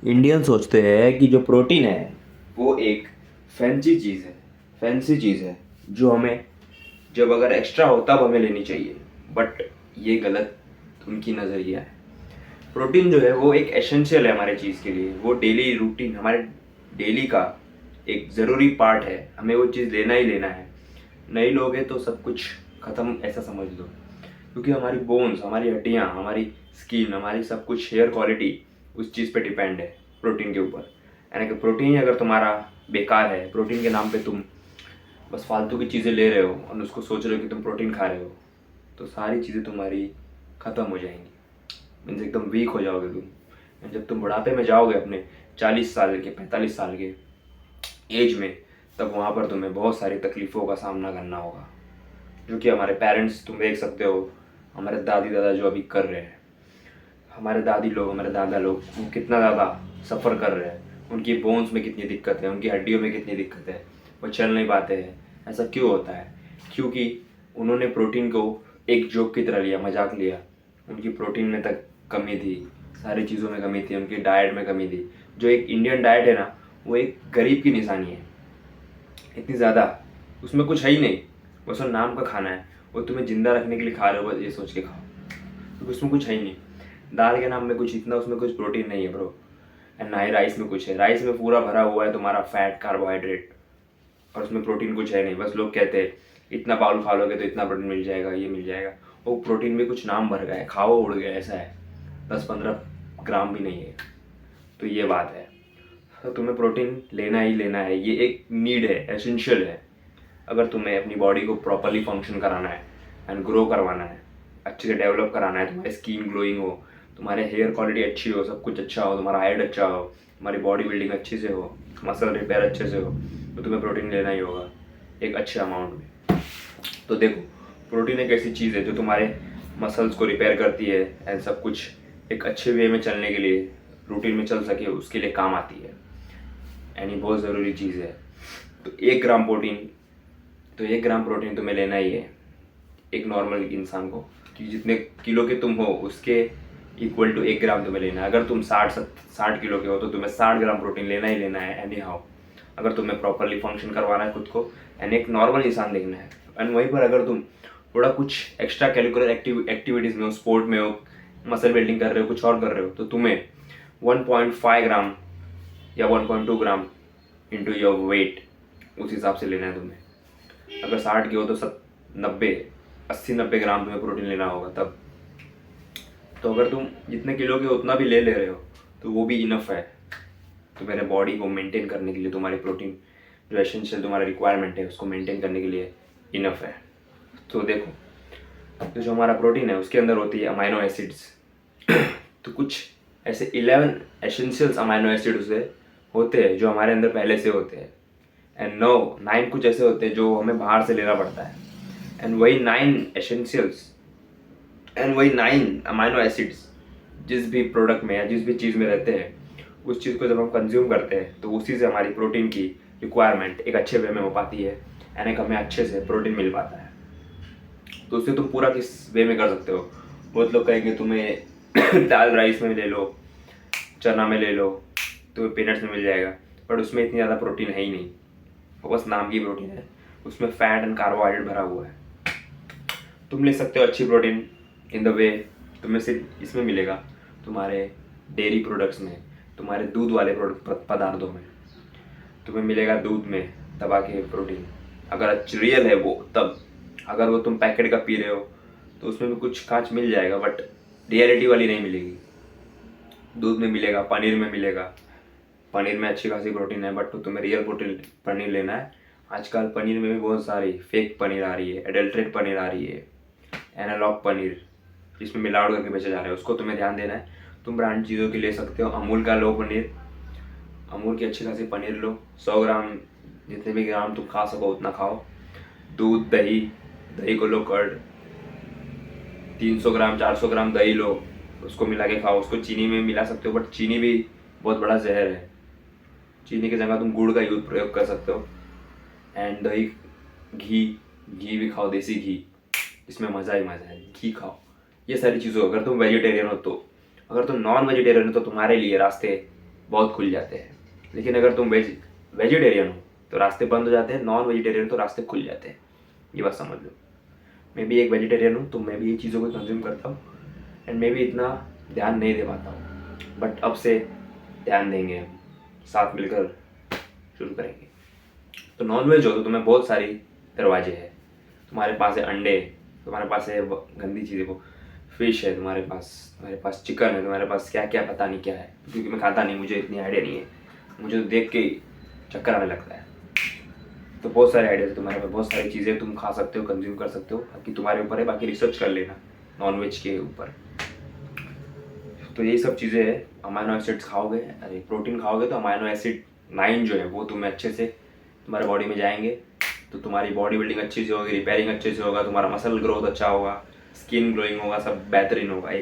Indian सोचते हैं कि जो प्रोटीन है वो एक फैंसी चीज़ है जो हमें जब अगर एक्स्ट्रा हो तब हमें लेनी चाहिए। बट ये गलत उनकी नज़रिया है। प्रोटीन जो है वो एक एसेंशियल है हमारे चीज़ के लिए। वो डेली रूटीन हमारे डेली का एक ज़रूरी पार्ट है। हमें वो चीज़ लेना ही लेना है। नहीं लोगे तो सब कुछ ख़त्म ऐसा समझ लो। क्योंकि हमारी बोन्स, हमारी हड्डियाँ, हमारी स्किन, हमारी सब कुछ हेयर क्वालिटी उस चीज़ पे डिपेंड है, प्रोटीन के ऊपर। यानी कि प्रोटीन अगर तुम्हारा बेकार है, प्रोटीन के नाम पे तुम बस फालतू की चीज़ें ले रहे हो और उसको सोच रहे हो कि तुम प्रोटीन खा रहे हो, तो सारी चीज़ें तुम्हारी ख़त्म हो जाएंगी। मीन्स एकदम वीक हो जाओगे तुम। जब तुम बुढ़ापे में जाओगे अपने 40 साल के, 45 साल के एज में, तब वहाँ पर तुम्हें बहुत सारी तकलीफ़ों का सामना करना होगा, जो कि हमारे पेरेंट्स तुम देख सकते हो, हमारे दादी दादा जो अभी कर रहे हैं। हमारे दादी लोग, हमारे दादा लोग वो कितना ज़्यादा सफ़र कर रहे हैं। उनकी बोन्स में कितनी दिक्कत है, उनकी हड्डियों में कितनी दिक्कत है, वो चल नहीं पाते हैं। ऐसा क्यों होता है? क्योंकि उन्होंने प्रोटीन को एक जोक की तरह लिया, मजाक लिया। उनकी प्रोटीन में तक कमी थी, सारी चीज़ों में कमी थी, उनकी डाइट में कमी थी। जो एक इंडियन डाइट है ना, वो एक गरीब की निशानी है। इतनी ज़्यादा उसमें कुछ है ही नहीं, बस वो नाम का खाना है। वो तुम्हें ज़िंदा रखने के लिए खा रहे हो, बस ये सोच के खाओ, क्योंकि उसमें कुछ है ही नहीं। दाल के नाम में कुछ इतना उसमें कुछ प्रोटीन नहीं है ब्रो। एंड ना ही राइस में कुछ है। राइस में पूरा भरा हुआ है तुम्हारा फैट, कार्बोहाइड्रेट, और उसमें प्रोटीन कुछ है नहीं। बस लोग कहते हैं इतना बाउल खा लोगे तो इतना प्रोटीन मिल जाएगा, ये मिल जाएगा। वो प्रोटीन में कुछ नाम भर गया है, खाओ उड़ गया, ऐसा है। 10-15 ग्राम भी नहीं है। तो ये बात है। तो तुम्हें प्रोटीन लेना ही लेना है। ये एक नीड है, एसेंशियल है। अगर तुम्हें अपनी बॉडी को प्रॉपरली फंक्शन कराना है एंड ग्रो करवाना है, अच्छे से डेवलप कराना है, तुम्हारी स्किन ग्लोइंग हो, तुम्हारे हेयर क्वालिटी अच्छी हो, सब कुछ अच्छा हो, तुम्हारा हाइट अच्छा हो, तुम्हारी बॉडी बिल्डिंग अच्छे से हो, मसल रिपेयर अच्छे से हो, तो तुम्हें प्रोटीन लेना ही होगा एक अच्छे अमाउंट में। तो देखो, प्रोटीन एक ऐसी चीज़ है जो तुम्हारे मसल्स को रिपेयर करती है एंड सब कुछ एक अच्छे वे में चलने के लिए, रूटीन में चल सके उसके लिए काम आती है। एंड ये बहुत ज़रूरी चीज़ है। तो 1 ग्राम प्रोटीन तुम्हें लेना ही है, एक नॉर्मल इंसान को, कि जितने किलो के तुम हो उसके इक्वल टू 1 ग्राम तुम्हें लेना है। अगर तुम 60 किलो के हो तो तुम्हें 60 ग्राम प्रोटीन लेना ही लेना है एनी हाउ, अगर तुम्हें प्रॉपरली फंक्शन करवाना है खुद को एंड एक नॉर्मल इंसान देखना है। एंड वहीं पर अगर तुम थोड़ा कुछ एक्स्ट्रा कैलिकुलर एक्टिविटीज़ में हो, स्पोर्ट में हो, मसल बिल्डिंग कर रहे हो, कुछ और कर रहे हो, तो तुम्हें 1.5 ग्राम या 1.2 ग्राम इंटू योर वेट उस हिसाब से लेना है तुम्हें। अगर 60 के हो तो 80-90 ग्राम तुम्हें प्रोटीन लेना होगा तब। तो अगर तुम जितने किलो के उतना भी ले रहे हो तो वो भी इनफ है तुम्हारे बॉडी को मेंटेन करने के लिए। तुम्हारी प्रोटीन जो एसेंशियल तुम्हारा रिक्वायरमेंट है उसको मेंटेन करने के लिए इनफ है। तो देखो, तो जो हमारा प्रोटीन है उसके अंदर होती है अमाइनो एसिड्स। तो कुछ ऐसे 11 एसेंशियल्स अमाइनो एसिड उसे होते हैं जो हमारे अंदर पहले से होते हैं। एंड 9 कुछ ऐसे होते हैं जो हमें बाहर से लेना पड़ता है। एंड वही 9 एसेंशियल्स एंड वही 9 अमाइनो एसिड्स जिस भी प्रोडक्ट में या जिस भी चीज़ में रहते हैं, उस चीज़ को जब हम कंज्यूम करते हैं तो उसी से हमारी प्रोटीन की रिक्वायरमेंट एक अच्छे वे में हो पाती है एंड एक हमें अच्छे से प्रोटीन मिल पाता है। तो उससे तुम पूरा किस वे में कर सकते हो। बहुत लोग कहेंगे तुम्हें दाल राइस में ले लो, चना में ले लो, तुम्हें पीनट्स में मिल जाएगा, बट उसमें इतनी ज़्यादा प्रोटीन है ही नहीं। वो बस नाम की प्रोटीन है, उसमें फैट एंड कार्बोहाइड्रेट भरा हुआ है। तुम ले सकते हो अच्छी प्रोटीन इन द वे, तुम्हें सिर्फ इसमें मिलेगा तुम्हारे डेयरी प्रोडक्ट्स में, तुम्हारे दूध वाले पदार्थों में। तुम्हें मिलेगा दूध में दबा के प्रोटीन, अगर रियल है वो तब। अगर वो तुम पैकेट का पी रहे हो तो उसमें भी कुछ कांच मिल जाएगा, बट रियलिटी वाली नहीं मिलेगी। दूध में मिलेगा, पनीर में मिलेगा। पनीर में अच्छी खासी प्रोटीन है, बट तो तुम्हें रियल प्रोटीन पनीर लेना है। आजकल पनीर में भी बहुत सारी फेक पनीर आ रही है, एडल्ट्रेट पनीर आ रही है, एनालॉग पनीर जिसमें मिलावट करके बेचा जा रहा है, उसको तुम्हें ध्यान देना है। तुम ब्रांड चीज़ों की ले सकते हो। अमूल का लो पनीर, अमूल की अच्छी खासी पनीर लो। 100 ग्राम, जितने भी ग्राम तुम खा सको उतना खाओ। दूध, दही, दही को लो कर्ड, 300 ग्राम 400 ग्राम दही लो, उसको मिला के खाओ। उसको चीनी में मिला सकते हो, बट चीनी भी बहुत बड़ा जहर है। चीनी की जगह तुम गुड़ का यूज प्रयोग कर सकते हो। एंड दही, घी, घी भी खाओ, देसी घी, इसमें मज़ा ही मज़ा है। घी खाओ। ये सारी चीज़ों, अगर तुम वेजिटेरियन हो तो। अगर तुम नॉन वेजिटेरियन हो तो तुम्हारे लिए रास्ते बहुत खुल जाते हैं। लेकिन अगर तुम वेजिटेरियन हो तो रास्ते बंद हो जाते हैं, नॉन वेजिटेरियन तो रास्ते खुल जाते हैं। ये बात समझ लो। मैं भी एक वेजिटेरियन हूँ तो मैं भी ये चीज़ों को कंज्यूम करता हूँ एंड मैं भी इतना ध्यान नहीं दे पाता हूँ, बट अब से ध्यान देंगे, हम साथ मिलकर शुरू करेंगे। तो नॉन वेज हो तो तुम्हें बहुत सारी दरवाजे हैं। तुम्हारे पास है अंडे, तुम्हारे पास है गंदी चीज़ें को फिश है, तुम्हारे पास चिकन है, तुम्हारे पास क्या क्या पता नहीं क्या है, क्योंकि मैं खाता नहीं, मुझे इतनी आइडिया नहीं है, मुझे तो देख के चक्कर आने लगता है। तो बहुत सारे आइडियाज तुम्हारे पास, बहुत सारी चीज़ें तुम खा सकते हो, कंज्यूम कर सकते हो, बाकी तुम्हारे ऊपर है, बाकी रिसर्च कर लेना नॉन वेज के ऊपर। तो यही सब चीज़ें हैं। अमाइनो एसिड्स खाओगे, अरे प्रोटीन खाओगे तो अमाइनो एसिड 9 जो है वो तुम्हें अच्छे से तुम्हारे बॉडी में जाएंगे, तो तुम्हारी बॉडी बिल्डिंग अच्छी से होगी, रिपेयरिंग अच्छे से होगा, तुम्हारा मसल ग्रोथ अच्छा होगा, स्किन ग्लोइंग होगा, सब बेहतरीन होगा। एक